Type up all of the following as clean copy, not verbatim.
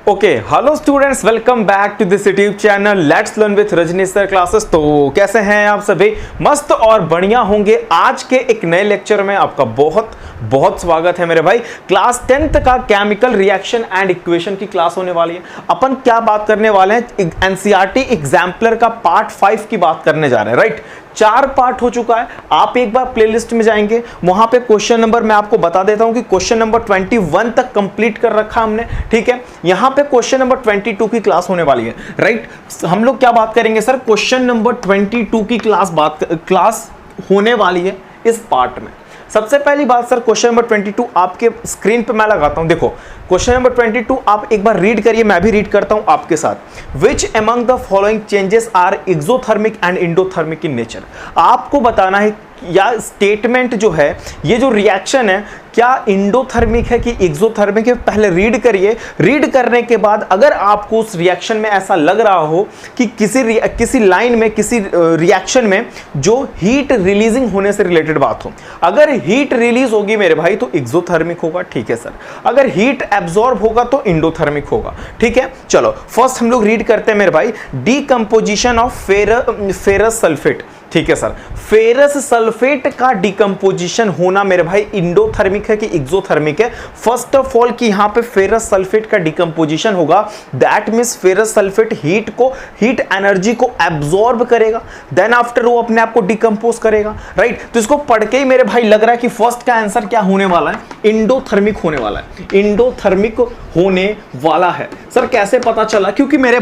Okay hello students, welcome back to this YouTube channel let's learn with Rajneesh sir classes. तो कैसे हैं आप सभी? मस्त और बढ़िया होंगे। आज के एक नए लेक्चर में आपका बहुत बहुत स्वागत है मेरे भाई। क्लास 10th का केमिकल रिएक्शन एंड इक्वेशन की क्लास होने वाली है। अपन क्या बात करने वाले हैं? एनसीईआरटी एग्जाम्पलर का पार्ट 5 की बात करने जा रहे हैं। राइट, 4 पार्ट हो चुका है। आप एक बार प्लेलिस्ट में जाएंगे, वहां पे क्वेश्चन नंबर मैं आपको बता देता हूं कि क्वेश्चन नंबर 21 तक कंप्लीट कर रखा हमने। ठीक है, यहां पे क्वेश्चन नंबर 22 की क्लास होने वाली है। राइट, हम लोग क्या बात करेंगे सर? क्वेश्चन नंबर 22 की क्लास होने वाली है इस पार्ट में। सबसे पहली बात सर, क्वेश्चन नंबर 22 आपके स्क्रीन पे मैं लगाता हूं। देखो क्वेश्चन नंबर 22 आप एक बार रीड करिए, मैं भी रीड करता हूं आपके साथ। Which among the following changes are exothermic and endothermic in nature. आपको बताना है या स्टेटमेंट जो है, ये जो रिएक्शन है क्या इंडोथर्मिक है कि एक्सोथर्मिक है, पहले रीड करिए। रीड करने के बाद अगर आपको उस रिएक्शन में ऐसा लग रहा हो कि किसी लाइन में, किसी रिएक्शन में जो हीट रिलीजिंग होने से रिलेटेड बात हो, अगर हीट रिलीज होगी मेरे भाई तो एक्सोथर्मिक होगा। ठीक है सर, अगर हीट एब्जॉर्ब होगा तो इंडोथर्मिक होगा। ठीक है, चलो फर्स्ट हम लोग रीड करते हैं मेरे भाई। Decomposition of ferrous sulphate. ठीक है सर, फेरस सल्फेट का डिकम्पोजिशन होना मेरे भाई इंडोथर्मिक है कि एक्सोथर्मिक है? फर्स्ट ऑफ ऑल कि यहां पे फेरस सल्फेट का डिकम्पोजिशन होगा, that means ferrous sulphate heat energy को एब्जॉर्ब करेगा, देन आफ्टर वो अपने आप को डिकम्पोज करेगा। राइट, तो इसको पढ़ के ही मेरे भाई लग रहा है कि फर्स्ट का आंसर क्या होने वाला है? इंडोथर्मिक होने वाला है। इंडोथर्मिक होने वाला है। सर कैसे पता चला? क्योंकि मेरे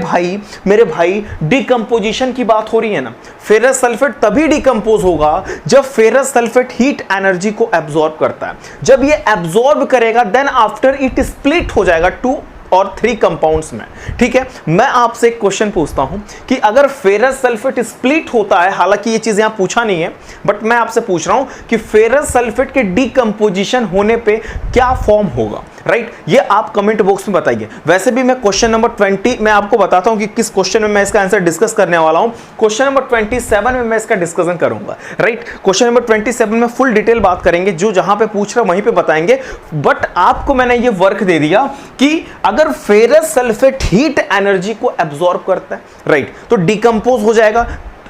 भाई डिकम्पोजिशन की बात हो रही है ना। फेरस सल्फेट तभी डिकम्पोज होगा जब फेरस सल्फेट हीट एनर्जी को एब्जॉर्ब करता है। जब ये एब्जॉर्ब करेगा देन आफ्टर इट स्प्लिट हो जाएगा 2 और 3 कंपाउंड्स में। ठीक है, मैं आपसे एक क्वेश्चन पूछता हूं कि अगर फेरस सल्फेट स्प्लिट होता है, हालांकि ये चीज यहां पूछा नहीं है बट मैं आपसे पूछ रहा हूं कि फेरस सल्फेट के डिकम्पोजिशन होने पे क्या फॉर्म होगा। राइट, ये आप कमेंट बॉक्स में बताइए। वैसे भी मैं क्वेश्चन नंबर 20 मैं आपको बताता हूं कि किस क्वेश्चन में मैं इसका आंसर डिस्कस करने वाला हूं। क्वेश्चन नंबर 27 में मैं इसका डिस्कशन करूंगा। राइट, क्वेश्चन नंबर 27 में फुल डिटेल बात करेंगे, जो जहां पे पूछ रहा वहीं पे बताएंगे। बट आपको मैंने ये वर्क दे दिया कि अगर फेरस सल्फेट हीट एनर्जी को एब्जॉर्ब करता है, राइट, तो डिकम्पोज हो जाएगा।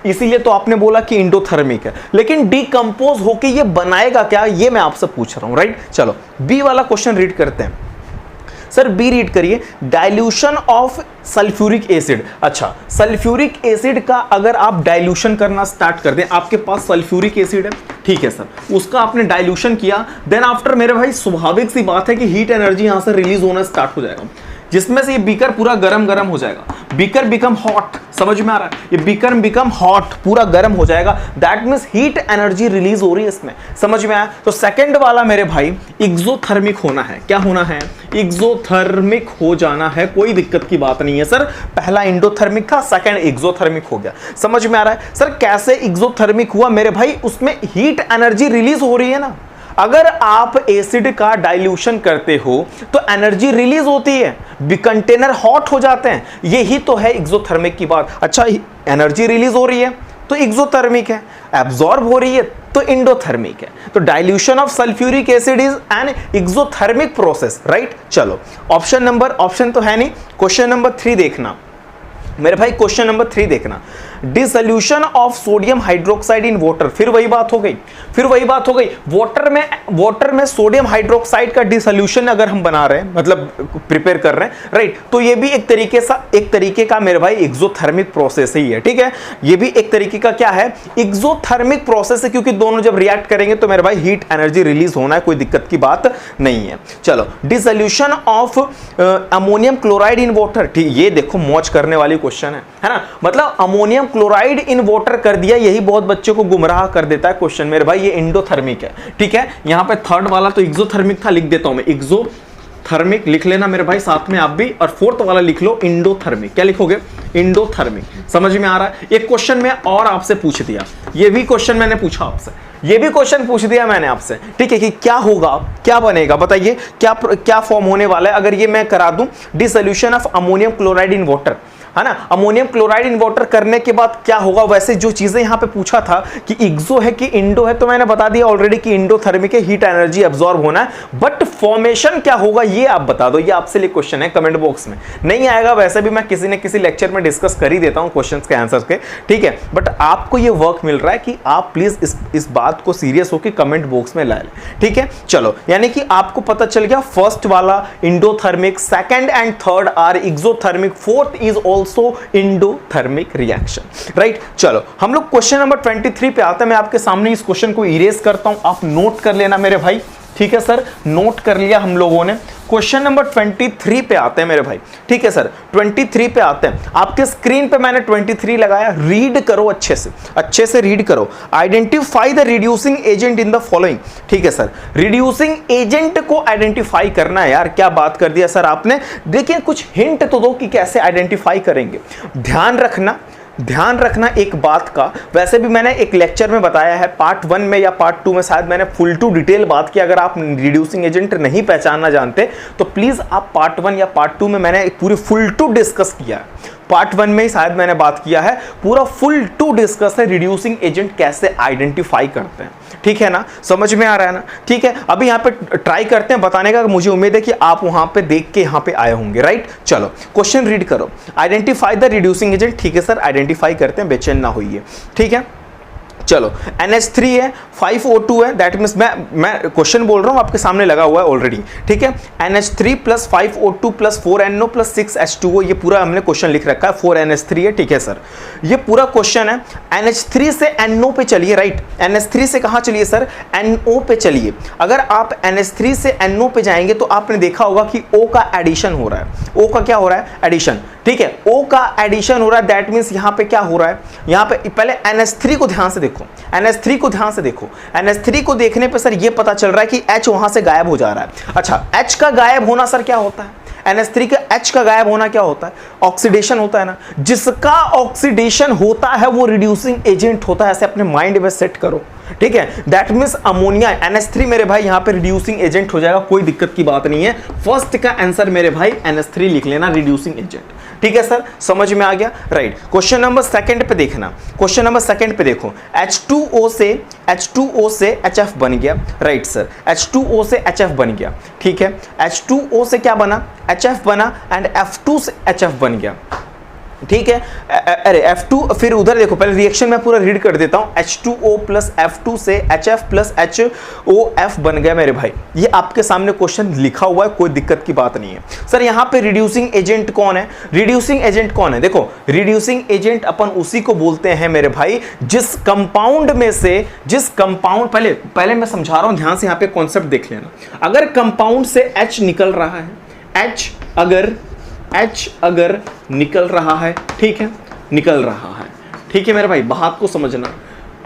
इसीलिए तो आपने बोला कि इंडोथर्मिक है, लेकिन डिकम्पोज होके ये बनाएगा क्या, ये मैं आपसे पूछ रहा हूं। राइट, चलो बी वाला क्वेश्चन रीड करते हैं। सर बी रीड करिए। Dilution of sulphuric acid. अच्छा, सल्फ्यूरिक एसिड का अगर आप डाइल्यूशन करना स्टार्ट कर दें, आपके पास सल्फ्यूरिक एसिड है, ठीक है सर, उसका आपने डाइल्यूशन किया, देन आफ्टर मेरे भाई स्वाभाविक सी बात है कि हीट एनर्जी यहां से रिलीज होना स्टार्ट हो जाएगा, जिसमें से ये बीकर पूरा गरम हो जाएगा। बीकर बिकम हॉट, समझ में आ रहा है? ये बीकर बिकम हॉट, पूरा गर्म हो जाएगा। That means heat energy release हो रही है इसमें, समझ में आया? तो सेकंड वाला मेरे भाई एक्सोथर्मिक होना है। क्या होना है? एक्सोथर्मिक हो जाना है, कोई दिक्कत की बात नहीं है सर। पहला इंडोथर्मिक था, सेकंड एक्सोथर्मिक हो गया। समझ में आ रहा है? सर कैसे एक्सोथर्मिक हुआ मेरे भाई? उसमें हीट एनर्जी रिलीज हो रही है ना। अगर आप एसिड का डाइल्यूशन करते हो तो एनर्जी रिलीज होती है, कंटेनर हॉट हो जाते हैं, यही तो है एक्सोथर्मिक की बात। अच्छा, एनर्जी रिलीज हो रही है तो एक्सोथर्मिक है, एब्जॉर्ब हो रही है तो इंडोथर्मिक है। तो dilution of sulphuric acid is an exothermic process. Right, चलो ऑप्शन तो है नहीं। क्वेश्चन नंबर 3 देखना मेरे भाई, क्वेश्चन नंबर 3 देखना। Dissolution of sodium hydroxide in water. फिर वही बात हो गई। वाटर में सोडियम हाइड्रोक्साइड का डिसोल्यूशन अगर हम बना रहे हैं, मतलब प्रिपेयर कर रहे हैं, राइट, तो ये भी एक तरीके का मेरे भाई एक्सोथर्मिक प्रोसेस ही है। ठीक है, ये भी एक तरीके का क्या है? एक्सोथर्मिक प्रोसेस है, क्योंकि दोनों जब रिएक्ट करेंगे तो मेरे भाई हीट एनर्जी रिलीज होना है, कोई दिक्कत की बात नहीं है। चलो, dissolution of ammonium chloride in water. ठीक, ये देखो मौज करने वाली क्वेश्चन है ना। मतलब अमोनियम क्लोराइड इन वाटर कर दिया, यही बहुत बच्चों को गुमराह कर देता है क्वेश्चन मेरे भाई। ये इंडोथर्मिक है। ठीक है, यहां पे थर्ड वाला तो एक्सोथर्मिक था, लिख देता हूं मैं, एक्सोथर्मिक लिख लेना मेरे भाई साथ में आप भी, और फोर्थ वाला लिख लो इंडोथर्मिक। क्या लिखोगे? इंडोथर्मिक। समझ में आ रहा है? एक क्वेश्चन में और आपसे पूछ दिया, ये भी क्वेश्चन मैंने पूछा आपसे, ये भी क्वेश्चन पूछ दिया मैंने आपसे। ठीक है, कि क्या होगा, क्या बनेगा, बताइए क्या फॉर्म होने वाला है अगर ये मैं करा दूं dissolution of ammonium chloride in water. है ना। अमोनियम क्लोराइड इन वाटर करने के बाद क्या होगा, वैसे जो चीजें यहां पे पूछा था कि एक्सो है कि इंडो है, तो मैंने बता दिया ऑलरेडी कि इंडोथर्मिक है, हीट एनर्जी अब्सॉर्ब होना है, बट फॉर्मेशन क्या होगा ये आप बता दो। ये आपसे लिए क्वेश्चन है, कमेंट बॉक्स में नहीं आएगा, वैसे भी मैं किसी न किसी लेक्चर में डिस्कस कर ही देता हूं क्वेश्चंस के आंसर्स के, ठीक है। बट आपको ये वर्क मिल रहा है कि आप प्लीज इस बात को सीरियस होकर कमेंट बॉक्स में ला लें, ठीक है। चलो, यानी कि आपको पता चल गया फर्स्ट वाला endothermic, second and third are exothermic, fourth is also endothermic reaction, right. चलो हम लोग क्वेश्चन नंबर 23 पे आते हैं। मैं आपके सामने इस क्वेश्चन को इरेज करता हूं, आप नोट कर लेना मेरे भाई, ठीक है सर। नोट कर लिया हम लोगों ने। क्वेश्चन नंबर 23 पे आते हैं मेरे भाई, ठीक है सर। 23 पे आते हैं, आपके स्क्रीन पे मैंने 23 लगाया, रीड करो अच्छे से रीड करो। Identify the reducing agent in the following, ठीक है सर। रिड्यूसिंग एजेंट को आइडेंटिफाई करना है यार, क्या बात कर दिया सर आपने। देखिए कुछ हिंट तो दो कि कैसे आइडेंटिफाई करेंगे। ध्यान रखना एक बात का, वैसे भी मैंने एक लेक्चर में बताया है, पार्ट 1 में या पार्ट 2 में शायद मैंने फुल टू डिटेल बात की। अगर आप रिड्यूसिंग एजेंट नहीं पहचानना जानते तो प्लीज आप पार्ट 1 या पार्ट 2 में मैंने पूरी फुल टू डिस्कस किया है। पार्ट 1 में ही शायद मैंने बात किया है, पूरा फुल टू डिस्कस है रिड्यूसिंग एजेंट कैसे आइडेंटिफाई करते हैं, ठीक है ना। समझ में आ रहा है ना, ठीक है। अभी यहाँ पे ट्राई करते हैं बताने का, मुझे उम्मीद है कि आप वहां पे देख के यहाँ पे आए होंगे, राइट। चलो क्वेश्चन रीड करो। आइडेंटिफाई द रिड्यूसिंग एजेंट, ठीक है सर, आइडेंटिफाई करते हैं, बेचैन ना होइए, ठीक है। चलो NH3 है, 5O2 है, दैट मीन्स मैं क्वेश्चन बोल रहा हूं, आपके सामने लगा हुआ है ऑलरेडी, ठीक है। NH3 plus 5O2 plus 4NO plus 6H2O, ये पूरा हमने क्वेश्चन लिख रखा है। 4NH3 है, ठीक है सर, ये पूरा क्वेश्चन है। NH3 से NO पे चलिए, राइट। NH3 से कहां चलिए सर, NO पे चलिए। अगर आप NH3 से NO पे जाएंगे तो आपने देखा होगा कि O का एडिशन हो रहा है। O का क्या हो रहा है, एडिशन, ठीक है। O का एडिशन हो रहा है, दैट मीन्स यहां पे क्या हो रहा है, यहां पे पहले NH3 को ध्यान से देखो, NH3 को ध्यान से देखो। NH3 को देखने पे सर ये पता चल रहा है कि H वहां से गायब हो जा रहा है। अच्छा, H का गायब होना सर क्या होता है, NH3 का H का गायब होना क्या होता है, ऑक्सीडेशन होता है ना। जिसका ऑक्सीडेशन होता है वो रिड्यूसिंग एजेंट होता है, ऐसे अपने माइंड में सेट करो, ठीक है। दैट मीन्स अमोनिया, NH3 मेरे भाई यहाँ पे रिड्यूसिंग एजेंट हो जाएगा, कोई दिक्कत की बात नहीं है। फर्स्ट का आंसर मेरे भाई NH3 लिख लेना, रिड्यूसिंग एजेंट, ठीक है सर, समझ में आ गया, राइट। क्वेश्चन नंबर सेकंड पे देखना, क्वेश्चन नंबर सेकंड पे देखो। H2O से HF बन गया, राइट सर, H2O से HF बन गया, ठीक है। H2O से क्या बना, HF बना, एंड F2 से HF बन गया, ठीक है। अरे F2, फिर उधर देखो, पहले रिएक्शन में पूरा रीड कर देता हूं। H2O प्लस F2 से HF प्लस HOF बन गया मेरे भाई। ये आपके सामने क्वेश्चन लिखा हुआ है, कोई दिक्कत की बात नहीं है सर। यहां पे रिड्यूसिंग एजेंट कौन है, रिड्यूसिंग एजेंट कौन है, देखो रिड्यूसिंग एजेंट अपन उसी को बोलते हैं मेरे भाई जिस कंपाउंड में से, जिस कंपाउंड, पहले मैं समझा रहा हूं, ध्यान से यहां पे कॉन्सेप्ट देख लेना। अगर कंपाउंड से H निकल रहा है, H अगर निकल रहा है, ठीक है, निकल रहा है, ठीक है मेरे भाई, बात को समझना।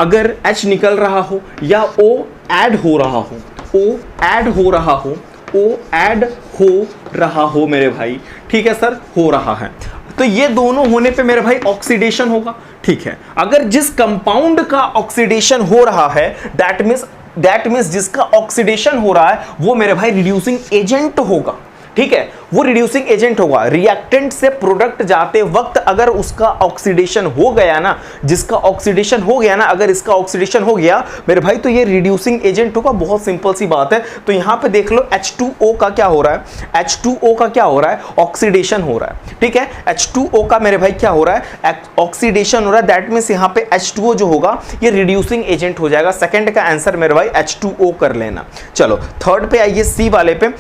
अगर H निकल रहा हो या O ऐड हो रहा हो, O ऐड हो रहा हो, O ऐड हो रहा हो मेरे भाई, ठीक है सर, हो रहा है, तो ये दोनों होने पे मेरे भाई ऑक्सीडेशन होगा, ठीक है। अगर जिस कंपाउंड का ऑक्सीडेशन हो रहा है, दैट मीन्स जिसका ऑक्सीडेशन हो रहा है वो मेरे भाई रिड्यूसिंग एजेंट होगा, ठीक है, वो रिड्यूसिंग एजेंट होगा। रिएक्टेंट से प्रोडक्ट जाते वक्त अगर उसका ऑक्सीडेशन हो गया ना, जिसका ऑक्सीडेशन हो गया ना, अगर इसका ऑक्सीडेशन हो गया मेरे भाई तो ये रिड्यूसिंग एजेंट होगा, बहुत सिंपल सी बात है। तो यहां पे देख लो H2O का क्या हो रहा है, H2O का क्या हो रहा है, ऑक्सीडेशन हो रहा है, ठीक है। H2O का मेरे भाई क्या हो रहा है, ऑक्सीडेशन हो रहा है, दैट मीन्स यहां पे H2O जो होगा ये रिड्यूसिंग एजेंट हो जाएगा। सेकंड का आंसर मेरे भाई H2O कर लेना। चलो थर्ड पे आइए, सी वाले पे,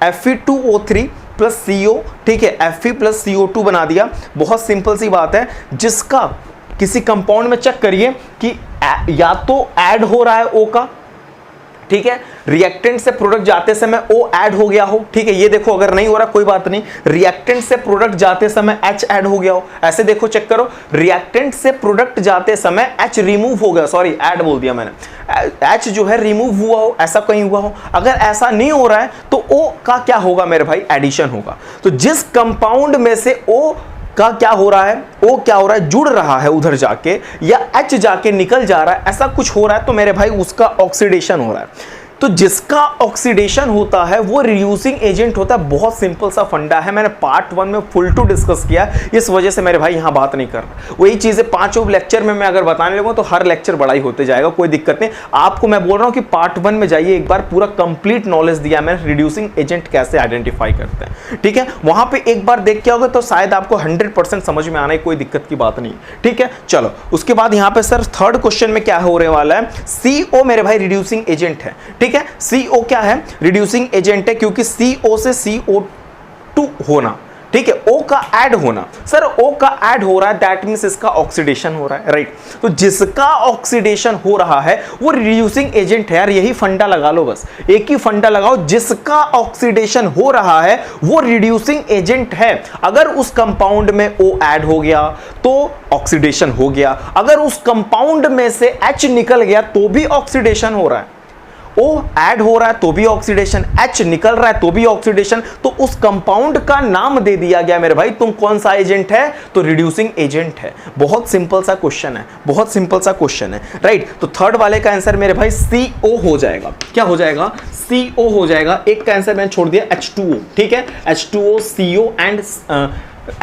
Fe2O3 प्लस CO, ठीक है, Fe प्लस CO2 बना दिया। बहुत सिंपल सी बात है, जिसका किसी कंपाउंड में चेक करिए कि या तो ऐड हो रहा है O का, ठीक है, रिएक्टेंट से प्रोडक्ट जाते समय O ऐड हो गया हो, ठीक है, ये देखो अगर नहीं हो रहा कोई बात नहीं, रिएक्टेंट से प्रोडक्ट जाते समय H ऐड हो गया हो, ऐसे देखो चेक करो, रिएक्टेंट से प्रोडक्ट जाते समय H रिमूव हो गया, सॉरी ऐड बोल दिया मैंने, H जो है रिमूव हुआ हो, ऐसा कहीं हुआ हो। अगर ऐसा नहीं हो रहा है तो O का क्या होगा मेरे भाई, एडिशन होगा। तो जिस कंपाउंड में से O का क्या हो रहा है, O क्या हो रहा है, जुड़ रहा है उधर जाके, या H जाके निकल जा रहा है, ऐसा कुछ हो रहा है तो मेरे भाई उसका ऑक्सीडेशन हो रहा है। तो जिसका ऑक्सीडेशन होता है वो रिड्यूसिंग एजेंट होता है। बहुत सिंपल सा फंडा है, मैंने पार्ट 1 में फुल टू डिस्कस किया, इस वजह से मेरे भाई यहां बात नहीं कर रहा। वही चीजें पांचों लेक्चर में मैं अगर बताने लगूं तो हर लेक्चर बड़ा ही होते जाएगा, कोई दिक्कत नहीं। आपको मैं बोल रहा हूं कि पार्ट 1 में जाइए, एक बार पूरा कंप्लीट नॉलेज दिया मैंने, रिड्यूसिंग एजेंट कैसे आइडेंटिफाई करते हैं, ठीक है। वहां पे एक बार देख के आओगे तो शायद आपको 100% समझ में आना है, कोई दिक्कत की बात नहीं, ठीक है। चलो उसके बाद यहां पे सर थर्ड क्वेश्चन में क्या होने वाला है, CO मेरे भाई रिड्यूसिंग एजेंट है, ठीक है। CO क्या है, रिड्यूसिंग एजेंट है, क्योंकि CO से CO2 होना, ठीक है, O का ऐड होना। सर O का ऐड हो रहा है, दैट मींस इसका ऑक्सीडेशन हो रहा है, राइट। तो जिसका ऑक्सीडेशन हो रहा है वो रिड्यूसिंग एजेंट है यार, यही फंडा लगा लो, बस एक ही फंडा लगाओ, जिसका ऑक्सीडेशन हो रहा है वो रिड्यूसिंग एजेंट है। अगर उस कंपाउंड में O ऐड हो गया तो ऑक्सीडेशन हो गया, अगर उस कंपाउंड में से H निकल गया तो भी ऑक्सीडेशन हो रहा है। O ऐड हो रहा है तो भी ऑक्सीडेशन, H निकल रहा है तो भी ऑक्सीडेशन, तो उस कंपाउंड का नाम दे दिया गया मेरे भाई, तुम कौन सा एजेंट है, तो रिड्यूसिंग एजेंट है। बहुत सिंपल सा क्वेश्चन है, बहुत सिंपल सा क्वेश्चन है, राइट। तो थर्ड वाले का आंसर मेरे भाई CO हो जाएगा। क्या हो जाएगा, CO हो जाएगा। एक का आंसर मैंने छोड़ दिया H2O, ठीक है, H2O CO and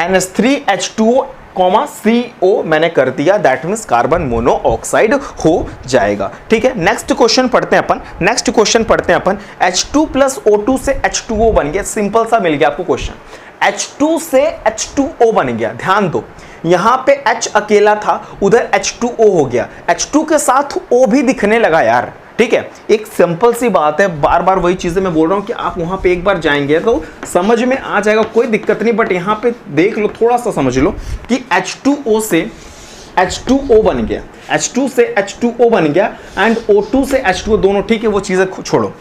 NH3H2O CO मैंने कर दिया, दैट मींस कार्बन मोनोऑक्साइड हो जाएगा, ठीक है। नेक्स्ट क्वेश्चन पढ़ते हैं अपन, नेक्स्ट क्वेश्चन पढ़ते हैं अपन। H2 प्लस O2 से H2O बन गया, सिंपल सा मिल गया आपको क्वेश्चन। H2 से H2O बन गया, ध्यान दो, यहां पे H अकेला था, उधर H2O हो गया, H2 के साथ O भी दिखने लगा यार, ठीक है। एक सिंपल सी बात है, बार बार वही चीजें मैं बोल रहा हूं कि आप वहां पे एक बार जाएंगे तो समझ में आ जाएगा, कोई दिक्कत नहीं। बट यहां पे देख लो, थोड़ा सा समझ लो कि H2O से H2O बन गया, H2 से H2O बन गया एंड O2 से H2O, दोनों ठीक है, वो चीजें छोड़ो।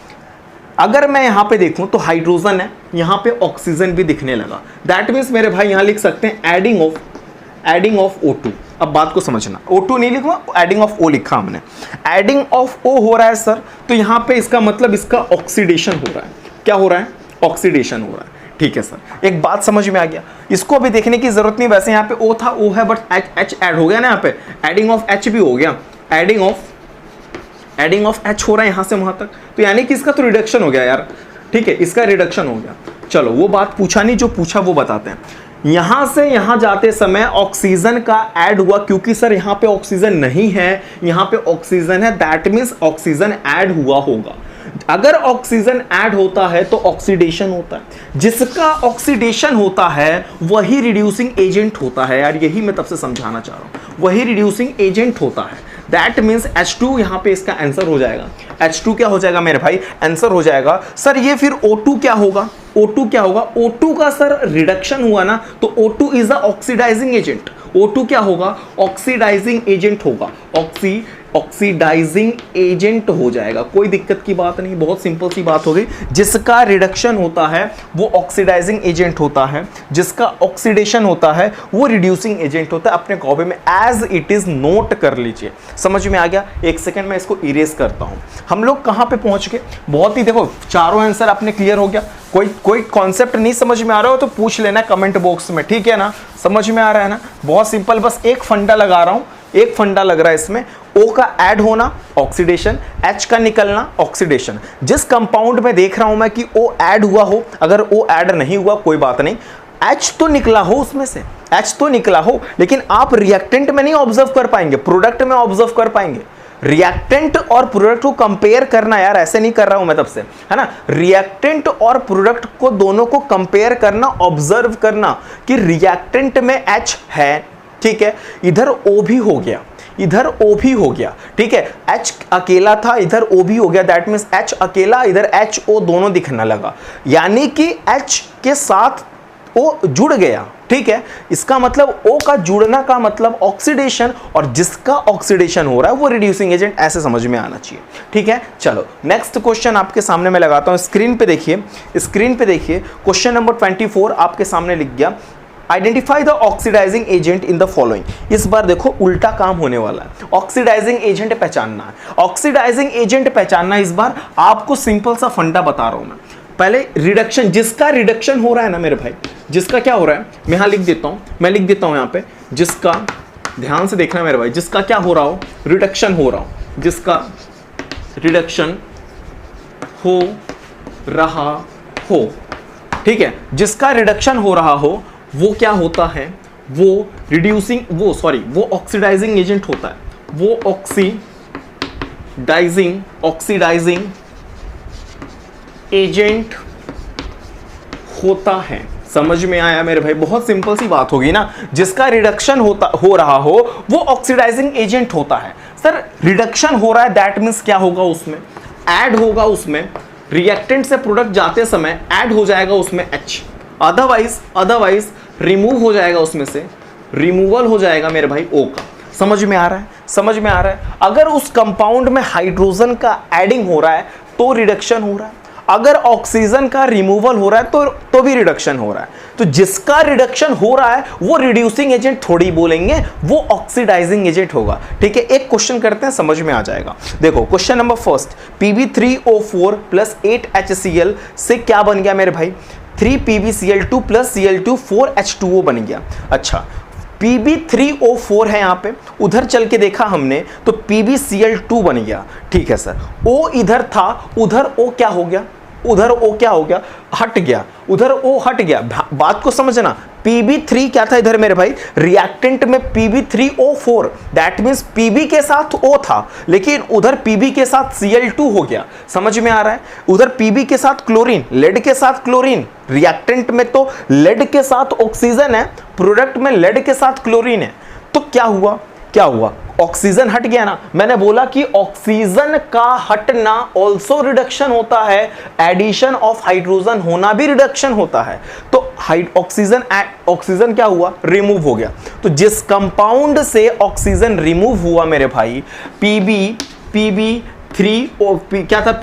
अगर मैं यहां पे देखूं तो हाइड्रोजन है, यहां पे ऑक्सीजन भी दिखने लगा, दैट मीन्स मेरे भाई यहां लिख सकते हैं एडिंग ऑफ O2। अब बात को समझना, O2 नहीं लिखा, एडिंग ऑफ O लिखा हमने, एडिंग ऑफ O हो रहा है सर, तो यहां पे इसका मतलब इसका ऑक्सीडेशन हो रहा है। क्या हो रहा है, ऑक्सीडेशन हो रहा है, ठीक है सर। एक बात समझ में आ गया, इसको अभी देखने की जरूरत नहीं, वैसे यहाँ पे O था, O है, बट H ऐड हो गया ना, यहाँ पे एडिंग ऑफ H भी हो गया, एडिंग ऑफ H हो रहा है यहां से वहां तक, तो यानी कि इसका तो रिडक्शन हो गया यार, ठीक है, इसका रिडक्शन हो गया। चलो वो बात पूछा नहीं, जो पूछा वो बताते हैं। यहां से यहां जाते समय ऑक्सीजन का ऐड हुआ, क्योंकि सर यहां पे ऑक्सीजन नहीं है, यहां पे ऑक्सीजन है, दैट मींस ऑक्सीजन ऐड हुआ होगा। अगर ऑक्सीजन ऐड होता है तो ऑक्सीडेशन होता है, जिसका ऑक्सीडेशन होता है वही रिड्यूसिंग एजेंट होता है यार, यही मैं तब से समझाना चाह रहा हूं, वही रिड्यूसिंग एजेंट होता है। दैट मीन्स H2 यहां पे इसका आंसर हो जाएगा। H2 क्या हो जाएगा मेरे भाई, आंसर हो जाएगा। सर ये फिर O2 क्या होगा, O2 क्या होगा, O2 का सर रिडक्शन हुआ ना, तो O2 is a oxidising agent. O2 क्या होगा, ऑक्सीडाइजिंग एजेंट होगा, ऑक्सीडाइजिंग एजेंट हो जाएगा, कोई दिक्कत की बात नहीं, बहुत सिंपल सी बात हो गई। जिसका रिडक्शन होता है वो ऑक्सीडाइजिंग एजेंट होता है, जिसका ऑक्सीडेशन होता है वो रिड्यूसिंग एजेंट होता है। अपने कॉपी में एज इट इज नोट कर लीजिए, समझ में आ गया। एक सेकंड में इसको इरेज करता हूं। हम लोग कहां पे पहुंच गए, बहुत ही, देखो चारों आंसर अपने क्लियर हो गया। कोई कॉन्सेप्ट नहीं समझ में आ रहा हो तो पूछ लेना कमेंट बॉक्स में, ठीक है ना, समझ में आ रहा है ना, बहुत सिंपल। बस एक फंडा लगा रहा हूं, एक फंडा लग रहा है इसमें, O का ऐड होना ऑक्सीडेशन, H का निकलना ऑक्सीडेशन। जिस कंपाउंड में देख रहा हूं मैं कि O ऐड हुआ हो, अगर O ऐड नहीं हुआ कोई बात नहीं, H तो निकला हो, उसमें से H तो निकला हो, लेकिन आप रिएक्टेंट में नहीं ऑब्जर्व कर पाएंगे, प्रोडक्ट में ऑब्जर्व कर पाएंगे। रिएक्टेंट और प्रोडक्ट को कंपेयर करना यार, ऐसे नहीं कर रहा हूं मैं तब से, है ना। रिएक्टेंट और प्रोडक्ट को दोनों को कंपेयर करना, ऑब्जर्व करना कि रिएक्टेंट में H है, ठीक है, इधर O भी हो गया, इधर O भी हो गया, ठीक है, H अकेला था, इधर O भी हो गया, दैट मीन्स H अकेला, इधर HO दोनों दिखने लगा, यानी कि H के साथ O जुड़ गया, ठीक है। इसका मतलब O का जुड़ना का मतलब ऑक्सीडेशन, और जिसका ऑक्सीडेशन हो रहा है वो रिड्यूसिंग एजेंट, ऐसे समझ में आना चाहिए, ठीक है। चलो नेक्स्ट क्वेश्चन आपके सामने मैं लगाता हूं, स्क्रीन पे देखिए, स्क्रीन पे देखिए, क्वेश्चन नंबर 24 आपके सामने लिख गया, identify the oxidising agent in the following. इस बार देखो उल्टा काम होने वाला है, ऑक्सीडाइजिंग एजेंट पहचानना है, ऑक्सीडाइजिंग एजेंट पहचानना। इस बार आपको सिंपल सा फंडा बता रहा हूं मैं। पहले रिडक्शन, जिसका रिडक्शन हो रहा है ना मेरे भाई, जिसका क्या हो रहा है, मैं यहां लिख देता हूं, मैं लिख देता हूं यहां पे, जिसका, ध्यान से देखना मेरे भाई, जिसका क्या हो रहा हो, रिडक्शन हो रहा हो, जिसका रिडक्शन हो रहा हो, ठीक है, जिसका रिडक्शन हो रहा हो वो क्या होता है, वो वो ऑक्सीडाइजिंग एजेंट होता है, वो ऑक्सीडाइजिंग एजेंट होता है। समझ में आया मेरे भाई? बहुत सिंपल सी बात होगी ना, जिसका रिडक्शन हो रहा हो वो ऑक्सीडाइजिंग एजेंट होता है। सर रिडक्शन हो रहा है, दैट मीन्स क्या होगा, उसमें ऐड होगा, उसमें रिएक्टेंट से प्रोडक्ट जाते समय ऐड हो जाएगा उसमें H, अदरवाइज रिमूव हो जाएगा, उसमें से रिमूवल हो जाएगा मेरे भाई O का। समझ में आ रहा है? समझ में आ रहा है? अगर उस कंपाउंड में हाइड्रोजन का एडिंग हो रहा है तो रिडक्शन हो रहा है, अगर ऑक्सीजन का रिमूवल हो रहा है तो भी रिडक्शन हो रहा है। तो जिसका रिडक्शन हो रहा है वो रिड्यूसिंग एजेंट थोड़ी बोलेंगे, वो ऑक्सीडाइजिंग एजेंट होगा। ठीक है, एक क्वेश्चन करते हैं, समझ में आ जाएगा। देखो question number first, Pb3O4 plus 8HCl से क्या बन गया मेरे भाई, 3PbCl2 प्लस Cl2 4H2O बन गया। अच्छा, Pb3O4 है यहाँ पे, उधर चल के देखा हमने तो PbCl2 बन गया। ठीक है सर, O इधर था, उधर O क्या हो गया, उधर O क्या हो गया, हट गया, उधर O हट गया। बात को समझना, Pb3 क्या था इधर मेरे भाई, रिएक्टेंट में Pb3O4, दैट मींस Pb के साथ O था, लेकिन उधर Pb के साथ Cl2 हो गया। समझ में आ रहा है? उधर Pb के साथ क्लोरीन, लेड के साथ क्लोरीन, रिएक्टेंट में तो लेड के साथ ऑक्सीजन है, प्रोडक्ट में लेड के साथ क्लोरीन है, तो क्या हुआ, क्या हुआ, ऑक्सीजन हट गया ना। मैंने बोला कि ऑक्सीजन का हटना ऑल्सो रिडक्शन होता है, एडिशन ऑफ हाइड्रोजन होना भी रिडक्शन होता है। तो ऑक्सीजन क्या हुआ, रिमूव हो गया। तो जिस कंपाउंड से ऑक्सीजन रिमूव हुआ मेरे भाई, क्या था,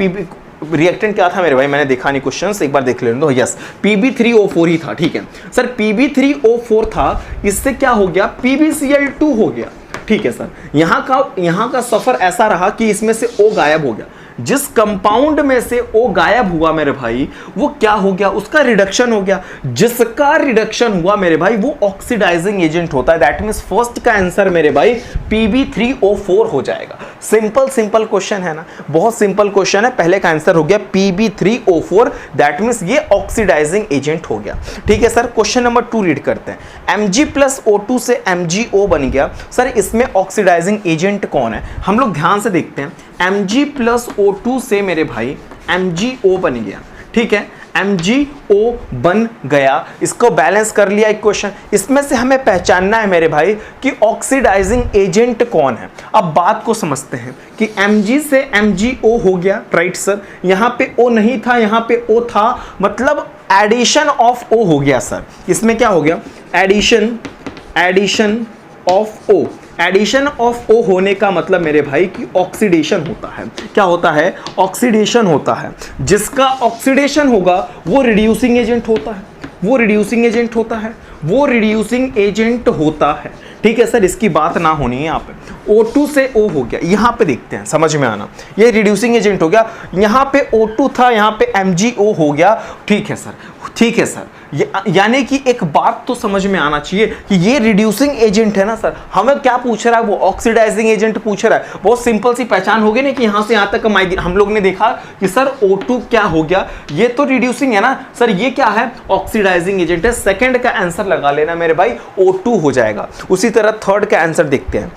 रिएक्टेंट क्या था मेरे भाई, मैंने देखा नहीं क्वेश्चंस, एक बार देख लेने दो। यस, Pb3O4 ही था। ठीक है सर, Pb3O4 था, इससे क्या हो गया, PbCl2 हो गया। ठीक है सर, यहां का सफर ऐसा रहा कि इसमें से O गायब हो गया। जिस कंपाउंड में से O गायब हुआ मेरे भाई, वो क्या हो गया, उसका रिडक्शन हो गया। जिसका रिडक्शन हुआ मेरे भाई वो ऑक्सीडाइजिंग एजेंट होता है। दैट मींस फर्स्ट का आंसर मेरे भाई Pb3O4 हो जाएगा। सिंपल क्वेश्चन है ना, बहुत सिंपल क्वेश्चन है। पहले का आंसर हो गया Pb3O4, दैट मींस ये ऑक्सीडाइजिंग एजेंट हो गया। ठीक है सर, क्वेश्चन नंबर 2 रीड करते हैं। Mg+O2 से MgO बन गया। सर इसमें ऑक्सीडाइजिंग एजेंट कौन है, हम लोग ध्यान से देखते हैं। Mg+O2 से मेरे भाई MgO बन गया। ठीक है, MgO बन गया, इसको बैलेंस कर लिया इक्वेशन। इसमें से हमें पहचानना है मेरे भाई कि ऑक्सीडाइजिंग एजेंट कौन है। अब बात को समझते हैं कि Mg से MgO हो गया, राइट सर, यहां पे O नहीं था, यहां पे O था, मतलब एडिशन ऑफ O हो गया सर। इसमें क्या हो गया, addition of O। Addition of O होने का मतलब मेरे भाई कि ऑक्सीडेशन होता है। क्या होता है, ऑक्सीडेशन होता है। जिसका ऑक्सीडेशन होगा वो रिड्यूसिंग एजेंट होता है, वो रिड्यूसिंग एजेंट होता है, वो रिड्यूसिंग एजेंट होता है। ठीक है सर, इसकी बात ना होनी है यहाँ पे। O2 से O हो गया, यहाँ पे देखते हैं, समझ में आना, ये रिड्यूसिंग एजेंट हो गया। यहाँ पे O2 था, यहाँ पे MgO हो गया। ठीक है सर, ठीक है सर, यानी कि एक बात तो समझ में आना चाहिए कि ये रिड्यूसिंग एजेंट है ना सर। हमें क्या पूछ रहा है, वो ऑक्सीडाइजिंग एजेंट पूछ रहा है। बहुत सिंपल सी पहचान होगी ना कि यहाँ से यहाँ तक हम लोग ने देखा कि सर O2 क्या हो गया, ये तो रिड्यूसिंग है ना सर, ये क्या है, ऑक्सीडाइजिंग एजेंट है। सेकंड का आंसर लगा लेना मेरे भाई, O2 हो जाएगा। उसी तरह थर्ड का आंसर देखते हैं।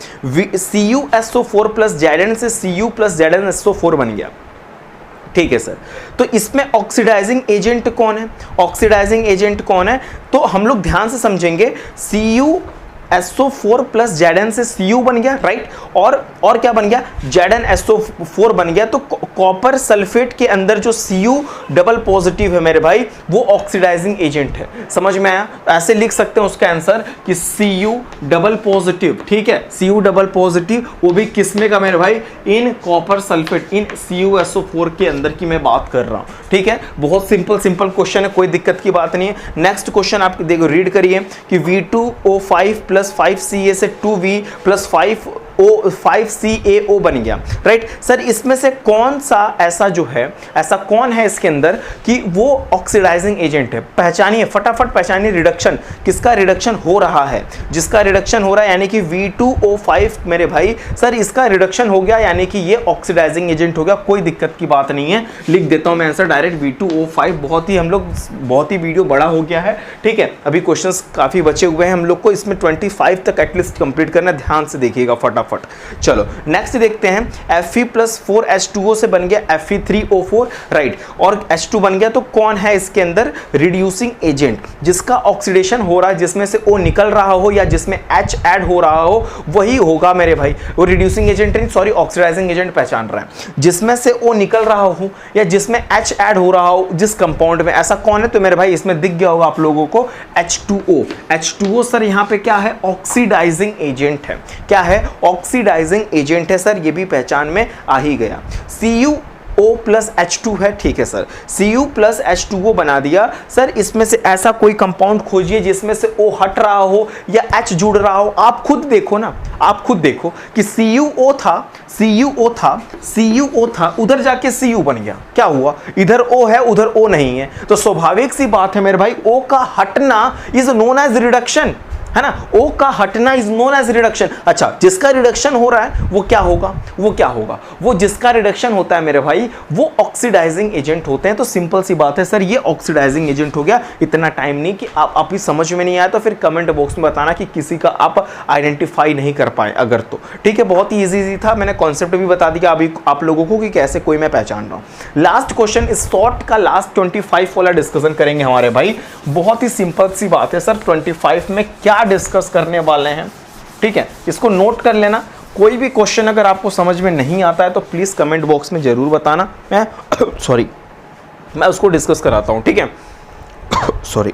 CuSO4 प्लस Zn से Cu प्लस ZnSO4 बन गया। ठीक है सर, तो इसमें ऑक्सीडाइजिंग एजेंट कौन है, ऑक्सीडाइजिंग एजेंट कौन है, तो हम लोग ध्यान से समझेंगे। CuSO4 प्लस Zn से Cu बन गया, राइट, और क्या बन गया, ZnSO4 बन गया। तो कॉपर सल्फेट के अंदर जो Cu डबल पॉजिटिव है मेरे भाई, वो ऑक्सीडाइजिंग एजेंट है। समझ में आया? ऐसे लिख सकते हैं उसका आंसर कि Cu डबल पॉजिटिव। ठीक है, Cu डबल पॉजिटिव, वो भी किसमें का मेरे भाई, in copper sulphate, in CuSO4 के अंदर की मैं बात कर रहा हूँ। ठीक है, बहुत सिंपल क्वेश्चन है, कोई दिक्कत की बात नहीं है। नेक्स्ट क्वेश्चन आप देखो, रीड करिए कि V2O5 प्लस 5Ca से 2V प्लस 5 5CaO बन गया, राइट सर। इसमें से कौन सा ऐसा जो है, ऐसा कौन है इसके अंदर कि वो ऑक्सीडाइजिंग एजेंट है? पहचानिए, फटाफट पहचानिए। रिडक्शन, किसका रिडक्शन हो रहा है? जिसका रिडक्शन हो रहा है यानी कि V2O5 मेरे भाई, सर इसका रिडक्शन हो गया यानी कि ये ऑक्सीडाइजिंग एजेंट हो गया, कोई दिक्कत की बात नहीं है। लिख देता हूं मैं आंसर डायरेक्ट, V2O5। बहुत ही वीडियो बड़ा हो गया है, ठीक है। अभी क्वेश्चंस काफी बचे हुए हैं हम लोग को, इसमें 25 तक एटलीस्ट कंप्लीट करना, ध्यान से देखिएगा फटाफट। चलो नेक्स्ट देखते हैं। Fe+4H2O से बन गया Fe3O4, राइट, और H2 बन गया। तो कौन है इसके अंदर रिड्यूसिंग एजेंट? जिसका ऑक्सीडेशन हो रहा है, जिसमें से O निकल रहा हो या जिसमें H ऐड हो रहा हो, वही होगा मेरे भाई। वो रिड्यूसिंग एजेंट नहीं, सॉरी, ऑक्सीडाइजिंग एजेंट पहचान रहा है। जिसमें से O निकल रहा हो या जिसमें H ऐड हो रहा हो जिस कंपाउंड में, ऐसा कौन है? तो मेरे भाई इसमें दिख गया होगा आप लोगों को H2O। H2O सर यहाँ पे क्या है? ऑक्सीडाइजिंग एजेंट है। क्या है? ऑक्सीडाइजिंग एजेंट है सर, ये भी पहचान में आ ही गया। CuO+H2 है, ठीक है सर। Cu+H2O बना दिया सर। इसमें से ऐसा कोई कंपाउंड खोजिए जिसमें से O हट रहा हो या H जुड़ रहा हो। आप खुद देखो ना, आप खुद देखो कि CuO था, उधर जाके Cu बन गया, क्या हुआ? इधर O है, उधर O नहीं है, तो स्वाभाविक सी बात है मेरे भाई, O का हटना इज नोन एज रिडक्शन, है ना। O का हटना इज नोन एज रिडक्शन। अच्छा, जिसका रिडक्शन हो रहा है वो क्या होगा? वो क्या होगा? वो जिसका रिडक्शन होता है मेरे भाई, वो ऑक्सीडाइजिंग एजेंट होते हैं। तो सिंपल सी बात है सर, ये ऑक्सीडाइजिंग एजेंट हो गया। इतना टाइम नहीं कि आप ही समझ में नहीं आया तो फिर कमेंट बॉक्स में बताना कि किसी का आप आइडेंटिफाई नहीं कर पाए अगर, तो ठीक है। बहुत ही ईजी था, मैंने कॉन्सेप्ट भी बता दिया अभी आप लोगों को कि कैसे कोई मैं पहचान रहा हूं। लास्ट क्वेश्चन, इस शॉर्ट का लास्ट 25 वाला डिस्कशन करेंगे हमारे भाई। बहुत ही सिंपल सी बात है सर, 25 में क्या डिस्कस करने वाले हैं, ठीक है। इसको नोट कर लेना। कोई भी क्वेश्चन अगर आपको समझ में नहीं आता है तो प्लीज कमेंट बॉक्स में जरूर बताना, मैं सॉरी मैं उसको डिस्कस कराता हूं, ठीक है। Sorry.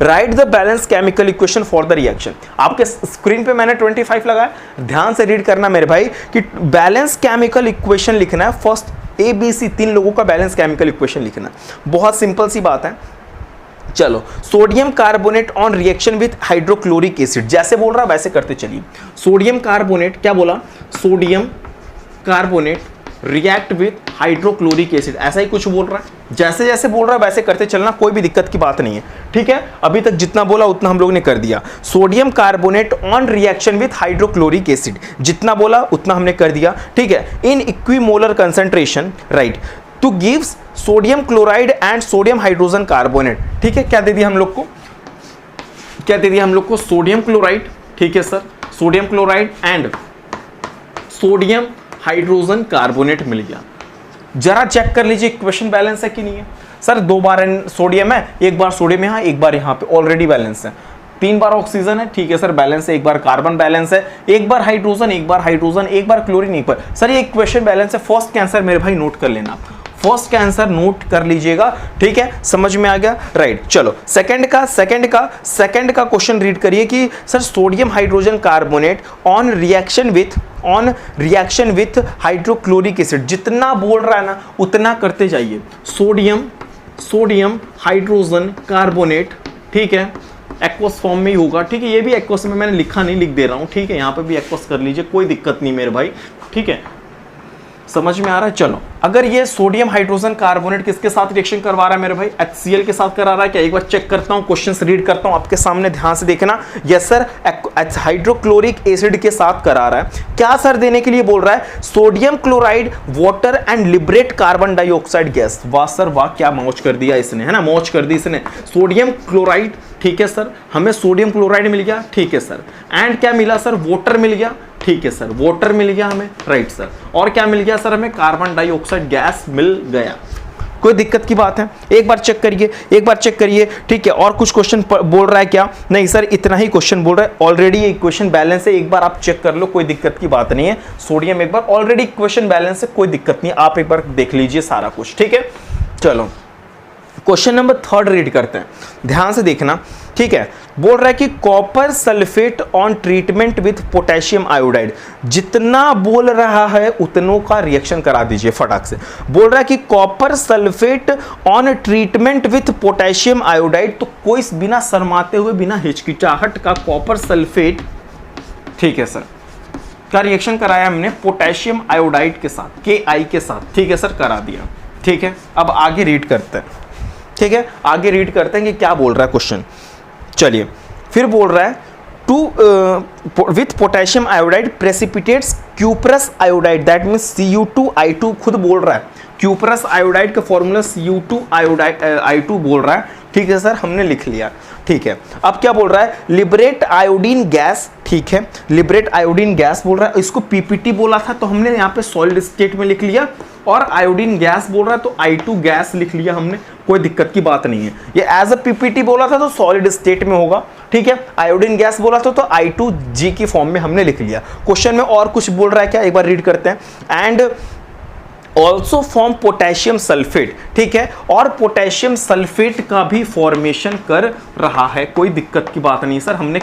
Right the balance chemical equation for the reaction. आपके स्क्रीन पे मैंने 25 लगाया, ध्यान से रीड करना मेरे भाई कि बैलेंस केमिकल इक्वेशन लिखना है। फर्स्ट ABC 3 लोगों का बैलेंस केमिकल इक्वेशन लिखना है। बहुत सिंपल सी बात है। चलो, sodium carbonate on reaction with hydrochloric acid, जैसे बोल रहा वैसे करते चलिए। सोडियम कार्बोनेट, क्या बोला? Sodium carbonate react with hydrochloric acid, ऐसा ही कुछ बोल रहा है। जैसे जैसे बोल रहा है वैसे करते चलना, कोई भी दिक्कत की बात नहीं है, ठीक है। अभी तक जितना बोला उतना हम लोग ने कर दिया। Sodium carbonate on reaction with hydrochloric acid, जितना बोला उतना हमने कर दिया, ठीक है। In equimolar concentration, right, to gives sodium chloride and sodium hydrogen carbonate, ठीक है। क्या दे दिया हम लोग को? क्या दे दिया हम लोग को? सोडियम क्लोराइड, ठीक है sir, sodium chloride and sodium hydrogen carbonate मिल गया। जरा चेक कर लीजिए इक्वेशन बैलेंस है कि नहीं है। सर 2 बार सोडियम है, एक बार सोडियम यहाँ, एक बार यहाँ पे, ऑलरेडी बैलेंस है। 3 बार ऑक्सीजन है, ठीक है सर, बैलेंस है। एक बार कार्बन बैलेंस है, एक बार हाइड्रोजन, एक बार हाइड्रोजन, एक बार क्लोरीन, एक बार। सर ये इक्वेशन बैलेंस है। फर्स्ट का आंसर मेरे भाई नोट कर लेना, फर्स्ट का आंसर नोट कर लीजिएगा, ठीक है। समझ में आ गया, राइट। चलो सेकंड का क्वेश्चन रीड करिए कि sir sodium hydrogen carbonate on reaction with hydrochloric acid, जितना बोल रहा है ना उतना करते जाइए। सोडियम हाइड्रोजन कार्बोनेट, ठीक है, एक्वस फॉर्म में ही होगा, ठीक है। ये भी एक्वस में मैंने लिखा नहीं, लिख दे रहा हूं, ठीक है। यहां पे भी एक्वस कर लीजिए, कोई दिक्कत नहीं मेरे भाई, ठीक है। समझ में आ रहा है? चलो, अगर ये सोडियम हाइड्रोजन कार्बोनेट किसके साथ रिएक्शन करवा रहा है मेरे भाई? HCl के साथ करा रहा है क्या? एक बार चेक करता हूं, क्वेश्चंस रीड करता हूं आपके सामने, ध्यान से देखना। यस सर, हाइड्रोक्लोरिक एसिड के साथ करा रहा है। क्या सर देने के लिए बोल रहा है? Sodium chloride, water and liberate carbon dioxide gas. वाह सर वाह, क्या मौज कर दिया इसने, है ना, मौज कर दी इसने। सोडियम क्लोराइड, ठीक है सर, हमें सोडियम क्लोराइड मिल गया, ठीक है सर। एंड क्या मिला सर? वाटर मिल गया, ठीक है सर, वाटर मिल गया हमें, राइट सर। और क्या मिल गया सर? हमें कार्बन डाइऑक्साइड गैस मिल गया। कोई दिक्कत की बात है? एक बार चेक करिए, ठीक है। और कुछ क्वेश्चन बोल रहा है क्या? नहीं सर, इतना ही क्वेश्चन बोल रहा है। ऑलरेडी ये इक्वेशन बैलेंस है, एक बार आप चेक कर लो, कोई दिक्कत की बात नहीं है। सोडियम एक बार ऑलरेडी इक्वेशन बैलेंस है, कोई दिक्कत नहीं, आप एक बार देख लीजिए सारा कुछ, ठीक है। चलो क्वेश्चन नंबर 3 रीड करते हैं, ध्यान से देखना, ठीक है। बोल रहा है कि copper sulphate on treatment with potassium iodide, जितना बोल रहा है उतनों का रिएक्शन करा दीजिए फटाक से। बोल रहा है कि copper sulphate on treatment with potassium iodide, तो कोई बिना शर्माते हुए, बिना हिचकिचाहट का कॉपर सल्फेट ठीक है सर, का रिएक्शन कराया हमने पोटेशियम आयोडाइड के साथ, KI के साथ, ठीक है सर, करा दिया। ठीक है, अब आगे रीड करते हैं। ठीक है, आगे रीड करते हैं कि क्या बोल रहा है क्वेश्चन। चलिए, फिर बोल रहा है two with potassium iodide precipitates cuprous iodide, that means Cu2I2, खुद बोल रहा है क्यूपरस आयोडाइड का फॉर्मूला Cu2 I2 बोल रहा है। ठीक है सर, हमने लिख लिया। ठीक है, अब क्या बोल रहा है, लिबरेट आयोडीन गैस। ठीक है, लिबरेट आयोडीन गैस बोल रहा है, इसको पीपीटी बोला था तो हमने यहाँ पे सॉलिड स्टेट में लिख लिया, और आयोडीन गैस बोल रहा है तो I2 गैस लिख लिया हमने, कोई दिक्कत की बात नहीं है। ये एज अ पीपीटी बोला था तो सॉलिड स्टेट में होगा। ठीक है, आयोडीन गैस बोला था तो I2G की फॉर्म में हमने लिख लिया। क्वेश्चन में और कुछ बोल रहा है क्या, एक बार रीड करते हैं। And also form potassium sulphate. ठीक है, और पोटेशियम सल्फेट का भी फॉर्मेशन कर रहा है, कोई दिक्कत की बात नहीं सर। हमने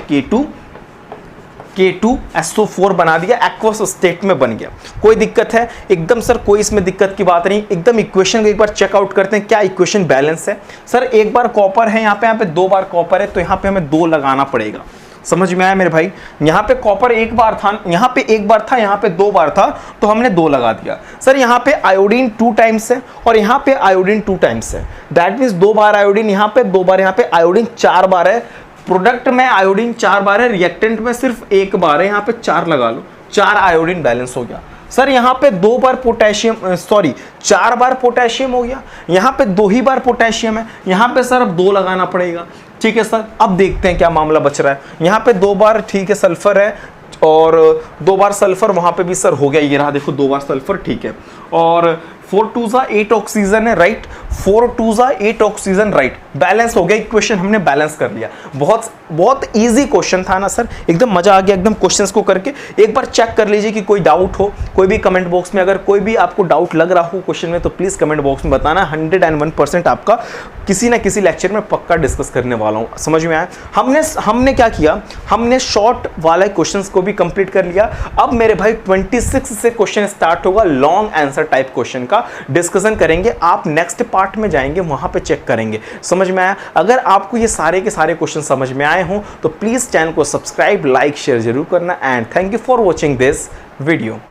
K2SO4 बना दिया, एक्वस स्टेट में बन गया, कोई दिक्कत है एकदम सर, कोई इसमें दिक्कत की बात नहीं। एकदम इक्वेशन को एक बार चेकआउट करते हैं, क्या इक्वेशन बैलेंस है सर। एक बार कॉपर है यहाँ पे 2 बार कॉपर है, तो यहाँ पे हमें 2 लगाना पड़ेगा। समझ में आया मेरे भाई, यहाँ पे कॉपर एक बार था, यहाँ पे एक बार था, यहाँ पे 2 बार था, तो हमने 2 लगा दिया। सर यहाँ पे आयोडीन 2 टाइम्स है और यहाँ पे आयोडीन 2 टाइम्स है, दैट मीन्स 2 बार आयोडीन यहाँ पे, 2 बार यहाँ पे, आयोडीन 4 बार है। प्रोडक्ट में आयोडीन 4 बार है, रिएक्टेंट में सिर्फ 1 बार है, यहाँ पे 4 लगा लो, 4 आयोडीन बैलेंस हो गया। सर यहाँ पे 2 बार पोटेशियम, 4 बार पोटेशियम हो गया, यहाँ पे 2 ही बार पोटेशियम है, यहाँ पे सर अब 2 लगाना पड़ेगा। ठीक है सर, अब देखते हैं क्या मामला बच रहा है। यहाँ पे 2 बार ठीक है सल्फर है, और 2 बार सल्फर वहां पे भी सर हो गया, ये रहा देखो 2 बार सल्फर। ठीक है, और 4 2 8 ऑक्सीजन है, राइट, 4 2 8 ऑक्सीजन, राइट, बैलेंस हो गया। इक्वेशन हमने बैलेंस कर लिया। बहुत इजी क्वेश्चन था ना सर, एकदम मजा आ गया एकदम क्वेश्चंस को करके। एक बार चेक कर लीजिए कि कोई डाउट हो, कोई भी कमेंट बॉक्स में अगर कोई भी आपको डाउट लग रहा हो क्वेश्चन में, तो प्लीज कमेंट बॉक्स में बताना। 101% आपका किसी ना किसी लेक्चर में पक्का डिस्कस करने वाला हूं। समझ में आया। हमने क्या किया, हमने शॉर्ट वाले क्वेश्चंस को भी कंप्लीट कर लिया। अब मेरे भाई 26 से क्वेश्चन स्टार्ट होगा, लॉन्ग आंसर टाइप क्वेश्चन का डिस्कशन करेंगे। आप नेक्स्ट पार्ट में जाएंगे, वहां पे चेक करेंगे। समझ में आया। अगर आपको ये सारे के सारे क्वेश्चन समझ में आए हों तो प्लीज चैनल को सब्सक्राइब, लाइक, शेयर जरूर करना। And thank you for watching this video.